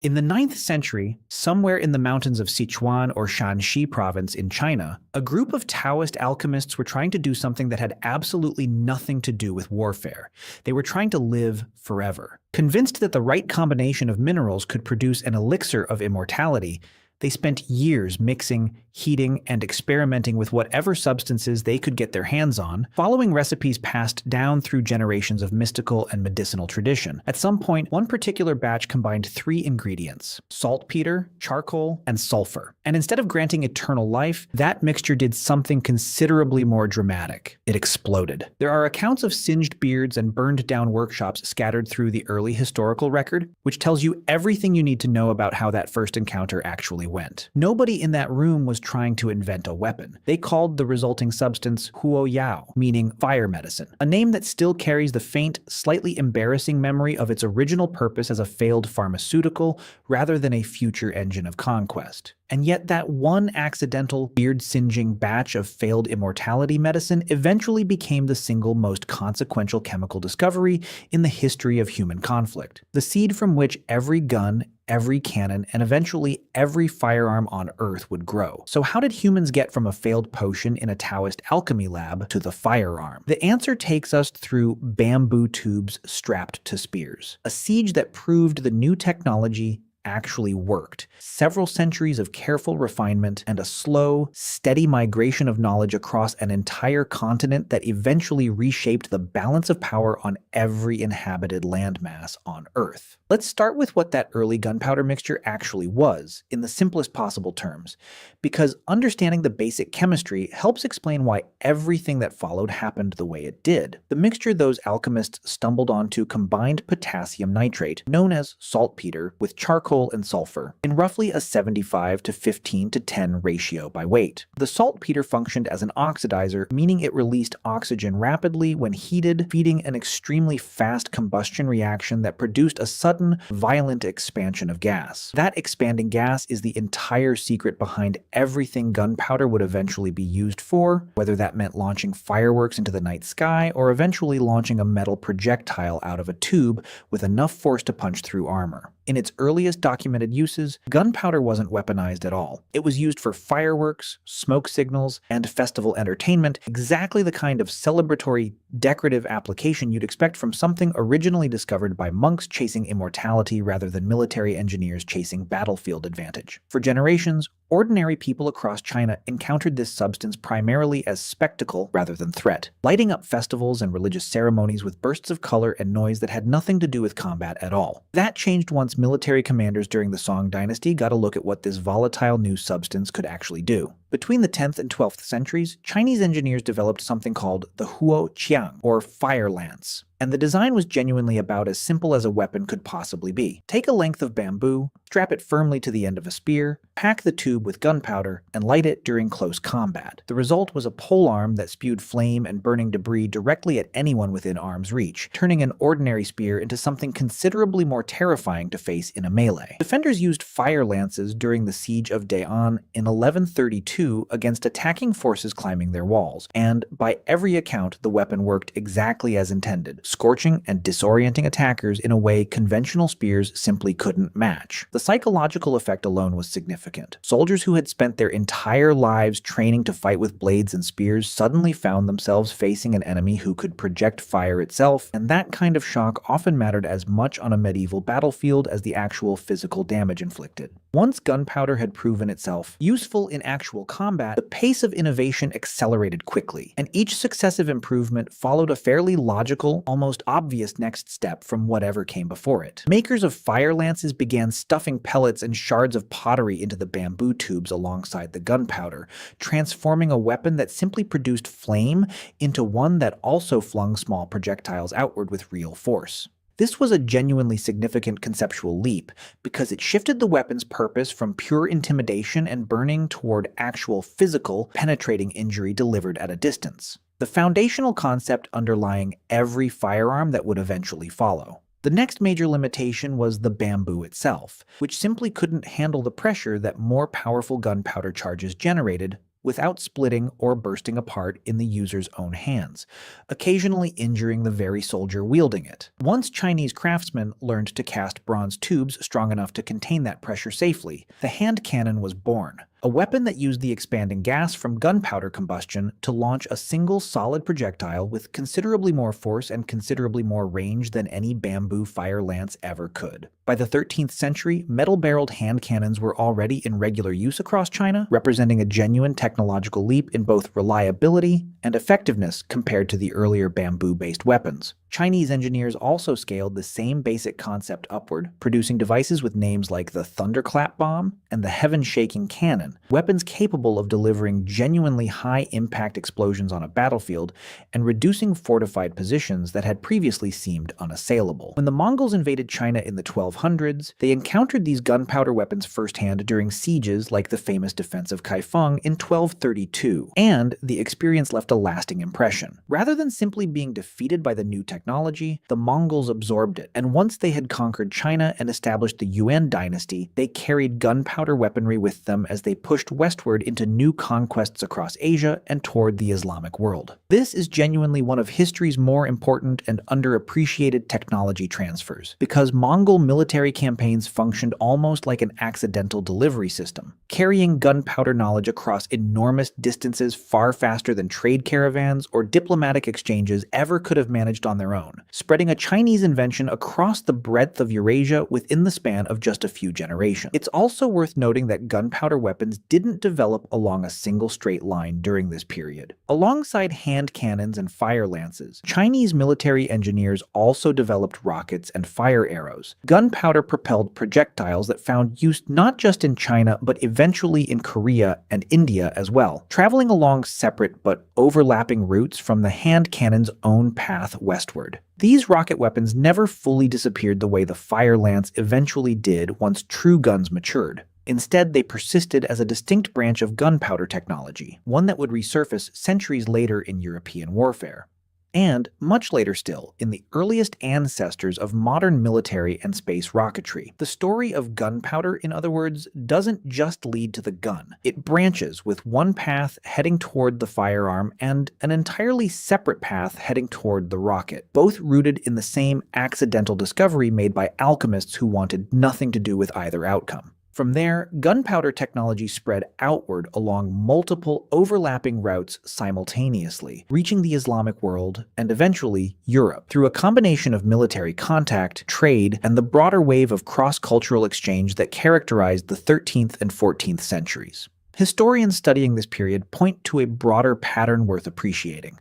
In the 9th century, somewhere in the mountains of Sichuan or Shanxi province in China, a group of Taoist alchemists were trying to do something that had absolutely nothing to do with warfare. They were trying to live forever. Convinced that the right combination of minerals could produce an elixir of immortality, they spent years mixing, heating, and experimenting with whatever substances they could get their hands on, following recipes passed down through generations of mystical and medicinal tradition. At some point, one particular batch combined 3 ingredients: saltpeter, charcoal, and sulfur. And instead of granting eternal life, that mixture did something considerably more dramatic. It exploded. There are accounts of singed beards and burned down workshops scattered through the early historical record, which tells you everything you need to know about how that first encounter actually went. Nobody in that room was trying to invent a weapon. They called the resulting substance huo yao, meaning fire medicine, a name that still carries the faint, slightly embarrassing memory of its original purpose as a failed pharmaceutical rather than a future engine of conquest. And yet that one accidental, beard-singeing batch of failed immortality medicine eventually became the single most consequential chemical discovery in the history of human conflict, the seed from which every gun, every cannon, and eventually every firearm on Earth would grow. So how did humans get from a failed potion in a Taoist alchemy lab to the firearm? The answer takes us through bamboo tubes strapped to spears, a siege that proved the new technology actually worked. Several centuries of careful refinement and a slow, steady migration of knowledge across an entire continent that eventually reshaped the balance of power on every inhabited landmass on Earth. Let's start with what that early gunpowder mixture actually was, in the simplest possible terms, because understanding the basic chemistry helps explain why everything that followed happened the way it did. The mixture those alchemists stumbled onto combined potassium nitrate, known as saltpeter, with charcoal and sulfur, in roughly a 75 to 15 to 10 ratio by weight. The saltpeter functioned as an oxidizer, meaning it released oxygen rapidly when heated, feeding an extremely fast combustion reaction that produced a sudden, violent expansion of gas. That expanding gas is the entire secret behind everything gunpowder would eventually be used for, whether that meant launching fireworks into the night sky or eventually launching a metal projectile out of a tube with enough force to punch through armor. In its earliest documented uses, gunpowder wasn't weaponized at all. It was used for fireworks, smoke signals, and festival entertainment, exactly the kind of celebratory, decorative application you'd expect from something originally discovered by monks chasing immortality rather than military engineers chasing battlefield advantage. For generations, ordinary people across China encountered this substance primarily as spectacle rather than threat, lighting up festivals and religious ceremonies with bursts of color and noise that had nothing to do with combat at all. That changed once military commanders during the Song dynasty got a look at what this volatile new substance could actually do. Between the 10th and 12th centuries, Chinese engineers developed something called the huo qiang, or fire lance. And the design was genuinely about as simple as a weapon could possibly be. Take a length of bamboo, strap it firmly to the end of a spear, pack the tube with gunpowder, and light it during close combat. The result was a polearm that spewed flame and burning debris directly at anyone within arm's reach, turning an ordinary spear into something considerably more terrifying to face in a melee. Defenders used fire lances during the siege of Daean in 1132 against attacking forces climbing their walls, and by every account the weapon worked exactly as intended, scorching and disorienting attackers in a way conventional spears simply couldn't match. The psychological effect alone was significant. Soldiers who had spent their entire lives training to fight with blades and spears suddenly found themselves facing an enemy who could project fire itself, and that kind of shock often mattered as much on a medieval battlefield as the actual physical damage inflicted. Once gunpowder had proven itself useful in actual combat, the pace of innovation accelerated quickly, and each successive improvement followed a fairly logical, almost obvious next step from whatever came before it. Makers of fire lances began stuffing pellets and shards of pottery into the bamboo tubes alongside the gunpowder, transforming a weapon that simply produced flame into one that also flung small projectiles outward with real force. This was a genuinely significant conceptual leap because it shifted the weapon's purpose from pure intimidation and burning toward actual physical, penetrating injury delivered at a distance, the foundational concept underlying every firearm that would eventually follow. The next major limitation was the bamboo itself, which simply couldn't handle the pressure that more powerful gunpowder charges generated, without splitting or bursting apart in the user's own hands, occasionally injuring the very soldier wielding it. Once Chinese craftsmen learned to cast bronze tubes strong enough to contain that pressure safely, the hand cannon was born. A weapon that used the expanding gas from gunpowder combustion to launch a single solid projectile with considerably more force and considerably more range than any bamboo fire lance ever could. By the 13th century, metal-barreled hand cannons were already in regular use across China, representing a genuine technological leap in both reliability and effectiveness compared to the earlier bamboo-based weapons. Chinese engineers also scaled the same basic concept upward, producing devices with names like the thunderclap bomb and the heaven-shaking cannon, weapons capable of delivering genuinely high-impact explosions on a battlefield and reducing fortified positions that had previously seemed unassailable. When the Mongols invaded China in the 1200s, they encountered these gunpowder weapons firsthand during sieges like the famous defense of Kaifeng in 1232, and the experience left a lasting impression. Rather than simply being defeated by the new technology, the Mongols absorbed it, and once they had conquered China and established the Yuan dynasty, they carried gunpowder weaponry with them as they pushed westward into new conquests across Asia and toward the Islamic world. This is genuinely one of history's more important and underappreciated technology transfers, because Mongol military campaigns functioned almost like an accidental delivery system, carrying gunpowder knowledge across enormous distances far faster than trade caravans or diplomatic exchanges ever could have managed on their own, spreading a Chinese invention across the breadth of Eurasia within the span of just a few generations. It's also worth noting that gunpowder weapons didn't develop along a single straight line during this period. Alongside hand cannons and fire lances, Chinese military engineers also developed rockets and fire arrows, gunpowder-propelled projectiles that found use not just in China but eventually in Korea and India as well, traveling along separate but overlapping routes from the hand cannon's own path westward. These rocket weapons never fully disappeared the way the fire lance eventually did once true guns matured. Instead, they persisted as a distinct branch of gunpowder technology, one that would resurface centuries later in European warfare. And, much later still, in the earliest ancestors of modern military and space rocketry. The story of gunpowder, in other words, doesn't just lead to the gun. It branches, with one path heading toward the firearm and an entirely separate path heading toward the rocket, both rooted in the same accidental discovery made by alchemists who wanted nothing to do with either outcome. From there, gunpowder technology spread outward along multiple overlapping routes simultaneously, reaching the Islamic world and eventually Europe, through a combination of military contact, trade, and the broader wave of cross-cultural exchange that characterized the 13th and 14th centuries. Historians studying this period point to a broader pattern worth appreciating.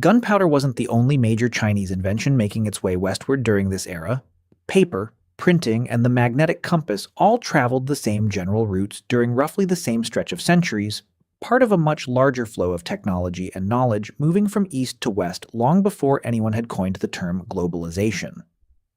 Gunpowder wasn't the only major Chinese invention making its way westward during this era. Paper, printing, and the magnetic compass all traveled the same general routes during roughly the same stretch of centuries, part of a much larger flow of technology and knowledge moving from east to west long before anyone had coined the term globalization.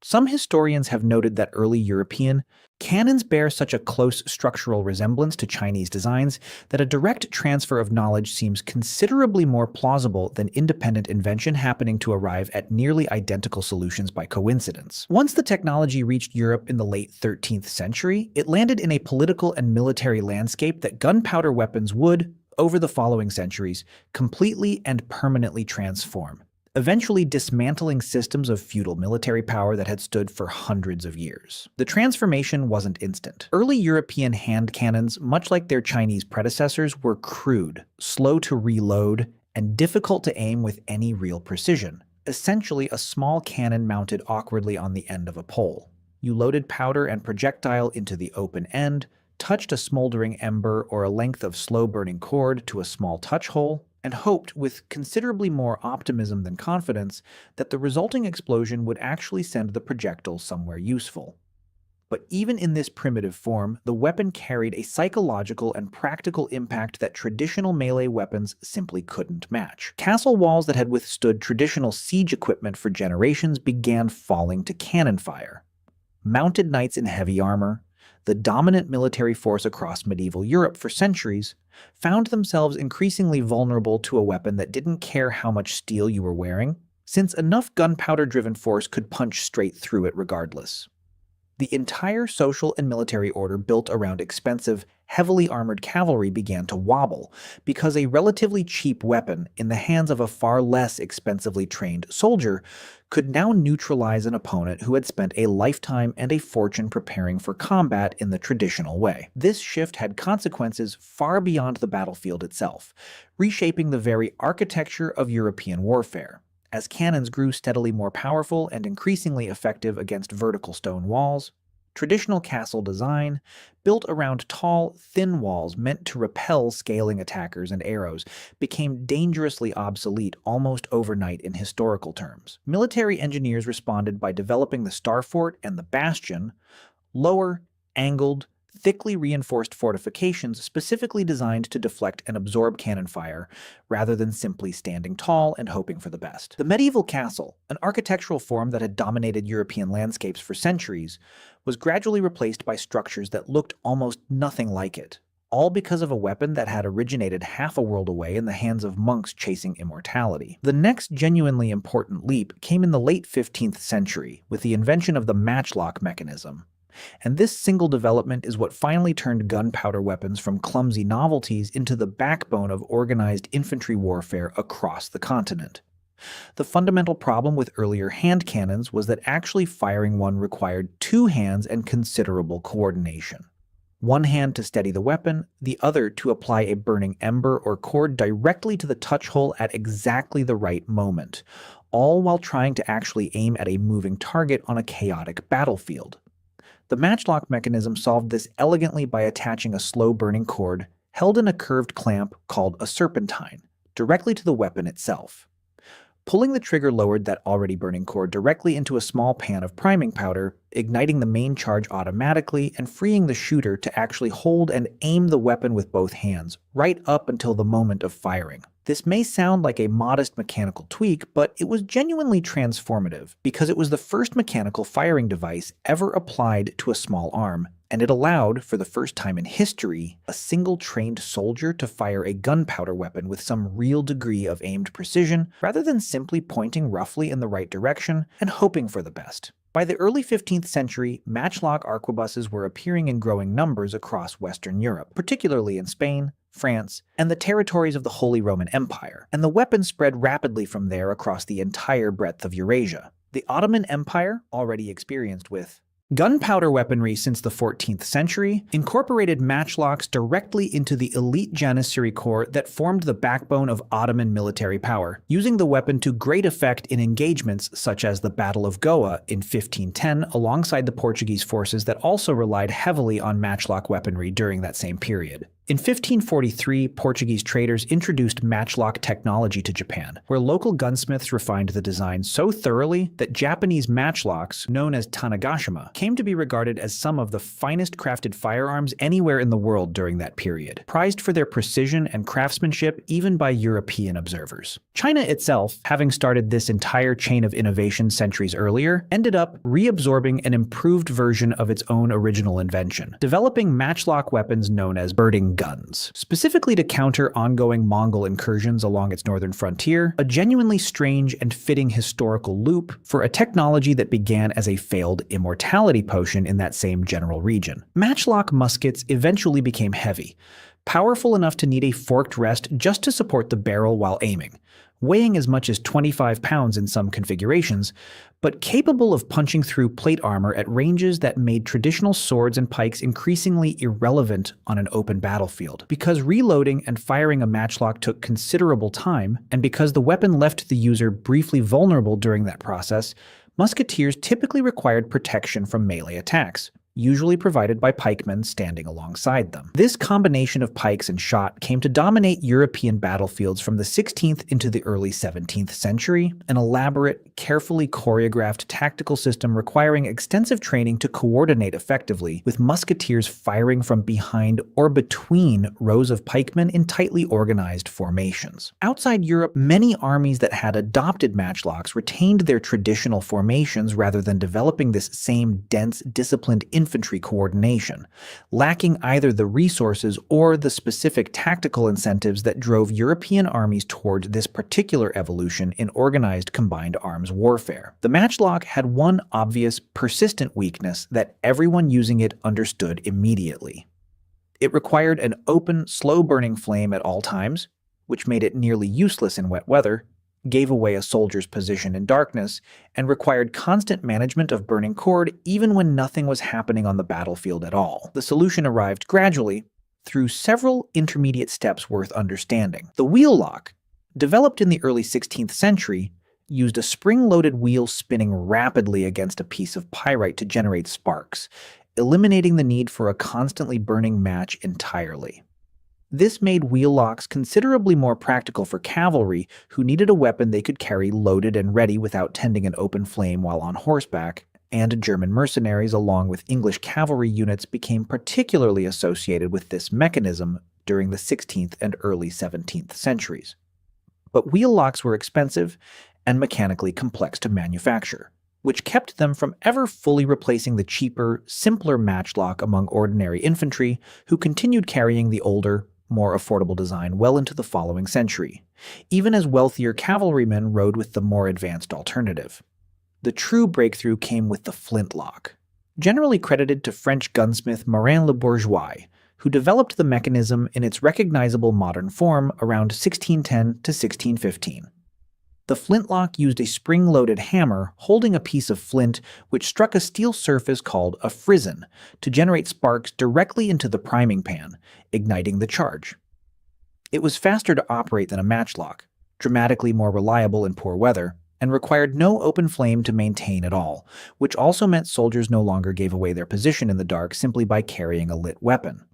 Some historians have noted that early European cannons bear such a close structural resemblance to Chinese designs that a direct transfer of knowledge seems considerably more plausible than independent invention happening to arrive at nearly identical solutions by coincidence. Once the technology reached Europe in the late 13th century, it landed in a political and military landscape that gunpowder weapons would, over the following centuries, completely and permanently transform, eventually dismantling systems of feudal military power that had stood for hundreds of years. The transformation wasn't instant. Early European hand cannons, much like their Chinese predecessors, were crude, slow to reload, and difficult to aim with any real precision. Essentially a small cannon mounted awkwardly on the end of a pole. You loaded powder and projectile into the open end, touched a smoldering ember or a length of slow-burning cord to a small touch hole, and hoped, with considerably more optimism than confidence, that the resulting explosion would actually send the projectile somewhere useful. But even in this primitive form, the weapon carried a psychological and practical impact that traditional melee weapons simply couldn't match. Castle walls that had withstood traditional siege equipment for generations began falling to cannon fire. Mounted knights in heavy armor, the dominant military force across medieval Europe for centuries, found themselves increasingly vulnerable to a weapon that didn't care how much steel you were wearing, since enough gunpowder-driven force could punch straight through it regardless. The entire social and military order built around expensive, heavily armored cavalry began to wobble, because a relatively cheap weapon in the hands of a far less expensively trained soldier could now neutralize an opponent who had spent a lifetime and a fortune preparing for combat in the traditional way. This shift had consequences far beyond the battlefield itself, reshaping the very architecture of European warfare. As cannons grew steadily more powerful and increasingly effective against vertical stone walls, traditional castle design, built around tall, thin walls meant to repel scaling attackers and arrows, became dangerously obsolete almost overnight in historical terms. Military engineers responded by developing the Star Fort and the Bastion, lower, angled, thickly reinforced fortifications specifically designed to deflect and absorb cannon fire, rather than simply standing tall and hoping for the best. The medieval castle, an architectural form that had dominated European landscapes for centuries, was gradually replaced by structures that looked almost nothing like it, all because of a weapon that had originated half a world away in the hands of monks chasing immortality. The next genuinely important leap came in the late 15th century, with the invention of the matchlock mechanism. And this single development is what finally turned gunpowder weapons from clumsy novelties into the backbone of organized infantry warfare across the continent. The fundamental problem with earlier hand cannons was that actually firing one required two hands and considerable coordination. One hand to steady the weapon, the other to apply a burning ember or cord directly to the touch hole at exactly the right moment, all while trying to actually aim at a moving target on a chaotic battlefield. The matchlock mechanism solved this elegantly by attaching a slow-burning cord, held in a curved clamp called a serpentine, directly to the weapon itself. Pulling the trigger lowered that already burning cord directly into a small pan of priming powder, igniting the main charge automatically and freeing the shooter to actually hold and aim the weapon with both hands, right up until the moment of firing. This may sound like a modest mechanical tweak, but it was genuinely transformative because it was the first mechanical firing device ever applied to a small arm, and it allowed, for the first time in history, a single trained soldier to fire a gunpowder weapon with some real degree of aimed precision, rather than simply pointing roughly in the right direction and hoping for the best. By the early 15th century, matchlock arquebuses were appearing in growing numbers across Western Europe, particularly in Spain, France, and the territories of the Holy Roman Empire, and the weapon spread rapidly from there across the entire breadth of Eurasia. The Ottoman Empire, already experienced with gunpowder weaponry since the 14th century, incorporated matchlocks directly into the elite Janissary Corps that formed the backbone of Ottoman military power, using the weapon to great effect in engagements such as the Battle of Goa in 1510 alongside the Portuguese forces that also relied heavily on matchlock weaponry during that same period. In 1543, Portuguese traders introduced matchlock technology to Japan, where local gunsmiths refined the design so thoroughly that Japanese matchlocks, known as tanagashima, came to be regarded as some of the finest crafted firearms anywhere in the world during that period, prized for their precision and craftsmanship even by European observers. China itself, having started this entire chain of innovation centuries earlier, ended up reabsorbing an improved version of its own original invention, developing matchlock weapons known as birding guns, specifically to counter ongoing Mongol incursions along its northern frontier, a genuinely strange and fitting historical loop for a technology that began as a failed immortality potion in that same general region. Matchlock muskets eventually became heavy, powerful enough to need a forked rest just to support the barrel while aiming, weighing as much as 25 pounds in some configurations, but capable of punching through plate armor at ranges that made traditional swords and pikes increasingly irrelevant on an open battlefield. Because reloading and firing a matchlock took considerable time, and because the weapon left the user briefly vulnerable during that process, musketeers typically required protection from melee attacks, usually provided by pikemen standing alongside them. This combination of pikes and shot came to dominate European battlefields from the 16th into the early 17th century, an elaborate, carefully choreographed tactical system requiring extensive training to coordinate effectively, with musketeers firing from behind or between rows of pikemen in tightly organized formations. Outside Europe, many armies that had adopted matchlocks retained their traditional formations rather than developing this same dense, disciplined infantry coordination, lacking either the resources or the specific tactical incentives that drove European armies toward this particular evolution in organized combined arms warfare. The matchlock had one obvious, persistent weakness that everyone using it understood immediately. It required an open, slow-burning flame at all times, which made it nearly useless in wet weather, gave away a soldier's position in darkness, and required constant management of burning cord even when nothing was happening on the battlefield at all. The solution arrived gradually, through several intermediate steps worth understanding. The wheel lock, developed in the early 16th century, used a spring-loaded wheel spinning rapidly against a piece of pyrite to generate sparks, eliminating the need for a constantly burning match entirely. This made wheel locks considerably more practical for cavalry who needed a weapon they could carry loaded and ready without tending an open flame while on horseback, and German mercenaries along with English cavalry units became particularly associated with this mechanism during the 16th and early 17th centuries. But wheel locks were expensive and mechanically complex to manufacture, which kept them from ever fully replacing the cheaper, simpler matchlock among ordinary infantry who continued carrying the older, more affordable design well into the following century, even as wealthier cavalrymen rode with the more advanced alternative. The true breakthrough came with the flintlock, generally credited to French gunsmith Morin le Bourgeois, who developed the mechanism in its recognizable modern form around 1610 to 1615. The flintlock used a spring-loaded hammer holding a piece of flint which struck a steel surface called a frizzen to generate sparks directly into the priming pan, igniting the charge. It was faster to operate than a matchlock, dramatically more reliable in poor weather, and required no open flame to maintain at all, which also meant soldiers no longer gave away their position in the dark simply by carrying a lit weapon.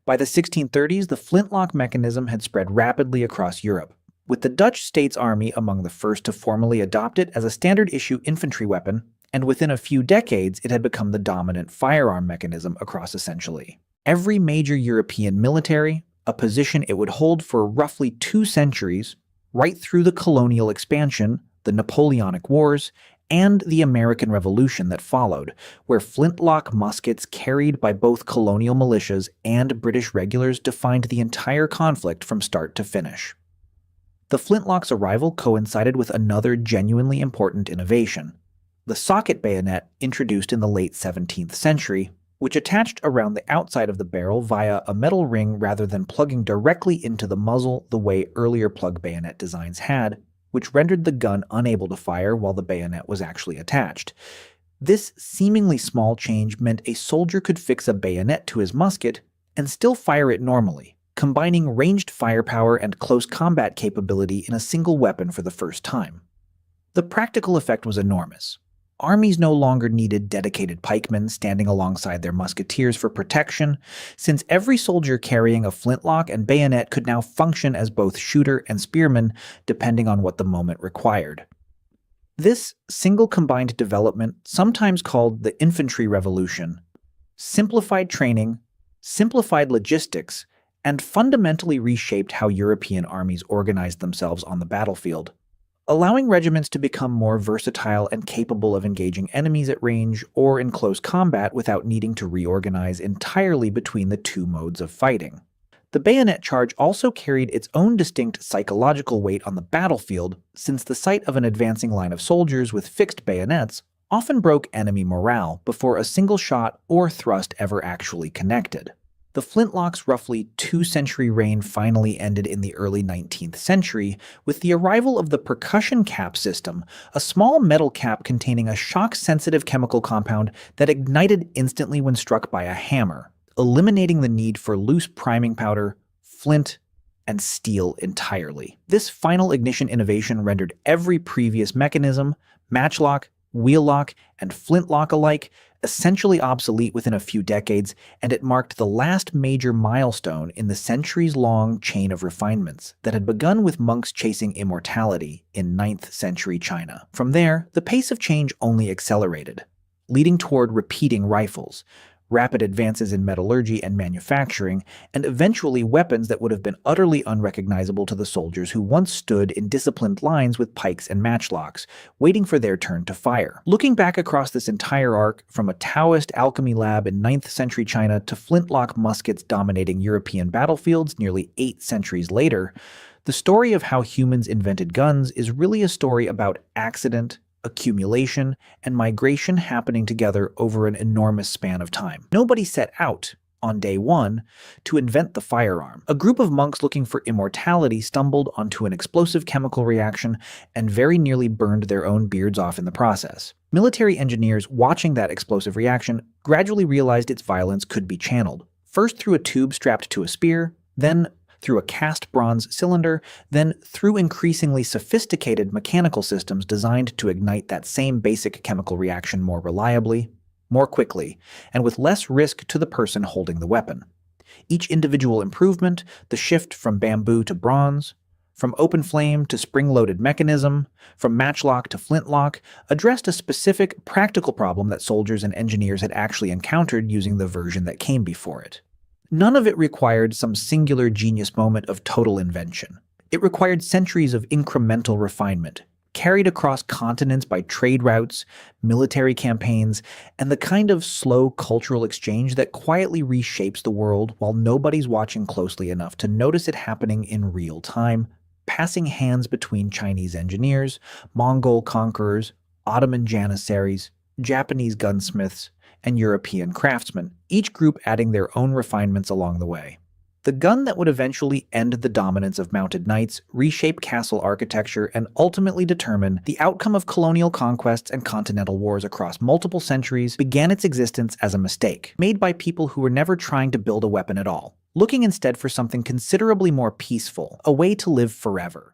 By the 1630s, the flintlock mechanism had spread rapidly across Europe, with the Dutch States Army among the first to formally adopt it as a standard-issue infantry weapon, and within a few decades it had become the dominant firearm mechanism across essentially every major European military, a position it would hold for roughly 2 centuries, right through the colonial expansion, the Napoleonic Wars, and the American Revolution that followed, where flintlock muskets carried by both colonial militias and British regulars defined the entire conflict from start to finish. The flintlock's arrival coincided with another genuinely important innovation, the socket bayonet introduced in the late 17th century, which attached around the outside of the barrel via a metal ring rather than plugging directly into the muzzle the way earlier plug bayonet designs had, which rendered the gun unable to fire while the bayonet was actually attached. This seemingly small change meant a soldier could fix a bayonet to his musket and still fire it normally, combining ranged firepower and close combat capability in a single weapon for the first time. The practical effect was enormous. Armies no longer needed dedicated pikemen standing alongside their musketeers for protection, since every soldier carrying a flintlock and bayonet could now function as both shooter and spearman, depending on what the moment required. This single combined development, sometimes called the Infantry Revolution, simplified training, simplified logistics, and fundamentally reshaped how European armies organized themselves on the battlefield, allowing regiments to become more versatile and capable of engaging enemies at range or in close combat without needing to reorganize entirely between the two modes of fighting. The bayonet charge also carried its own distinct psychological weight on the battlefield, since the sight of an advancing line of soldiers with fixed bayonets often broke enemy morale before a single shot or thrust ever actually connected. The flintlock's roughly 2-century reign finally ended in the early 19th century with the arrival of the percussion cap system, a small metal cap containing a shock-sensitive chemical compound that ignited instantly when struck by a hammer, eliminating the need for loose priming powder, flint, and steel entirely. This final ignition innovation rendered every previous mechanism, matchlock, wheel lock, and flintlock alike, essentially obsolete within a few decades, and it marked the last major milestone in the centuries-long chain of refinements that had begun with monks chasing immortality in 9th century China. From there, the pace of change only accelerated, leading toward repeating rifles, rapid advances in metallurgy and manufacturing, and eventually weapons that would have been utterly unrecognizable to the soldiers who once stood in disciplined lines with pikes and matchlocks, waiting for their turn to fire. Looking back across this entire arc, from a Taoist alchemy lab in 9th century China to flintlock muskets dominating European battlefields nearly 8 centuries later, the story of how humans invented guns is really a story about accident, accumulation, and migration happening together over an enormous span of time. Nobody set out On day 1, to invent the firearm. A group of monks looking for immortality stumbled onto an explosive chemical reaction and very nearly burned their own beards off in the process. Military engineers watching that explosive reaction gradually realized its violence could be channeled, first through a tube strapped to a spear, then through a cast bronze cylinder, then through increasingly sophisticated mechanical systems designed to ignite that same basic chemical reaction more reliably, more quickly, and with less risk to the person holding the weapon. Each individual improvement, the shift from bamboo to bronze, from open flame to spring-loaded mechanism, from matchlock to flintlock, addressed a specific, practical problem that soldiers and engineers had actually encountered using the version that came before it. None of it required some singular genius moment of total invention. It required centuries of incremental refinement, carried across continents by trade routes, military campaigns, and the kind of slow cultural exchange that quietly reshapes the world while nobody's watching closely enough to notice it happening in real time, passing hands between Chinese engineers, Mongol conquerors, Ottoman janissaries, Japanese gunsmiths, and European craftsmen, each group adding their own refinements along the way. The gun that would eventually end the dominance of mounted knights, reshape castle architecture, and ultimately determine the outcome of colonial conquests and continental wars across multiple centuries began its existence as a mistake, made by people who were never trying to build a weapon at all, looking instead for something considerably more peaceful, a way to live forever.